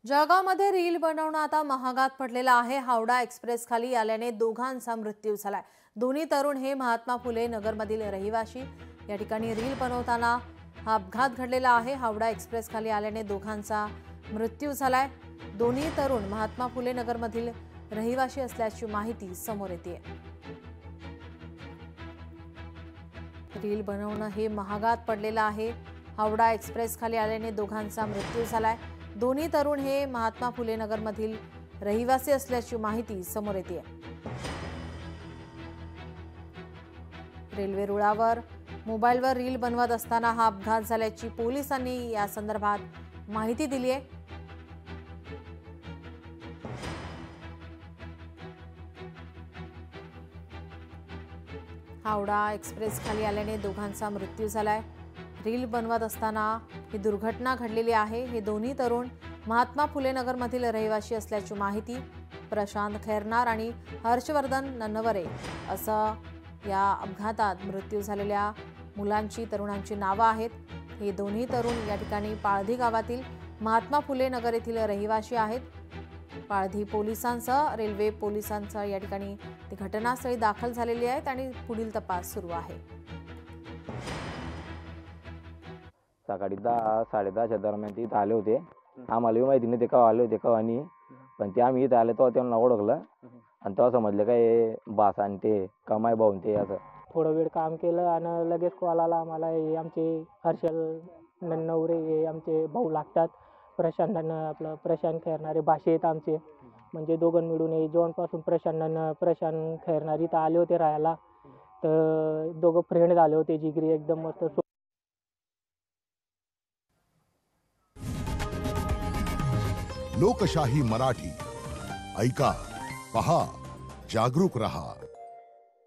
जळगावमध्ये रील बनवणं आता महागात पडलेलं आहे। हावडा एक्सप्रेस खाली आल्याने दोघांचा मृत्यू झालाय। दोन्ही तरुण हे महात्मा फुले नगरमधील रहिवासी। या ठिकाणी रील बनवताना हा अपघात घडलेला आहे। हावडा एक्सप्रेस खाली आल्याने दोघांचा मृत्यू झालाय। दोन्ही तरुण महात्मा फुले नगरमधील रहिवासी असल्याची माहिती समोर येते। रील बनवणं हे महागात पडलेलं आहे। हावडा एक्सप्रेस खाली आल्याने दोघांचा मृत्यू झालाय। दोन्ही तरुण हे महात्मा फुले नगरमधील रहिवासी असल्याची माहिती समोर येते। रेल्वे रुळावर मोबाईलवर रील बनवत असताना हा अपघात झाल्याची पोलिसांनी या संदर्भात माहिती दिली आहे। हावडा एक्सप्रेस खाली आल्याने दोघांचा मृत्यू झालाय। रील बनवत असताना ही दुर्घटना घडलेली आहे। हे दोन्ही तरुण महात्मा फुले नगरमधील रहिवासी असल्याची माहिती प्रशांत खैरनार आणि हर्षवर्धन नन्नवरे असं या अपघातात मृत्यू झालेल्या मुलांची तरुणांची नावं आहेत। हे दोन्ही तरुण या ठिकाणी पाळधी गावातील महात्मा फुले नगर येथील रहिवासी आहेत। पाळधी पोलिसांसह रेल्वे पोलिसांसह या ठिकाणी ती घटनास्थळी दाखल झालेली आहेत आणि पुढील तपास सुरू आहे। सकाळी 10-10:30च्या दरम्यान ते इथं आले होते। आम्हाला माहिती नाही ते केव्हा आले होते केव्हा नाही, पण ते आम्ही इथं आले तेव्हा त्यांना ओळखलं आणि तेव्हा समजलं काय बास आणि ते कमाई भाऊन ते असं थोडा वेळ काम केलं आणि लगेच कॉल आला आम्हाला। हे आमचे हर्षल नन्नवरे हे आमचे भाऊ लागतात। प्रशांत खैरनारे भाषे आहेत आमचे, म्हणजे दोघं मिळून हे जॉनपासून प्रशांत खैरनार इथं आले होते राहायला। तर दोघं फ्रेंड झाले होते जिगरी एकदम मस्त। लोकशाही मराठी ऐका, पहा, जागरूक रहा।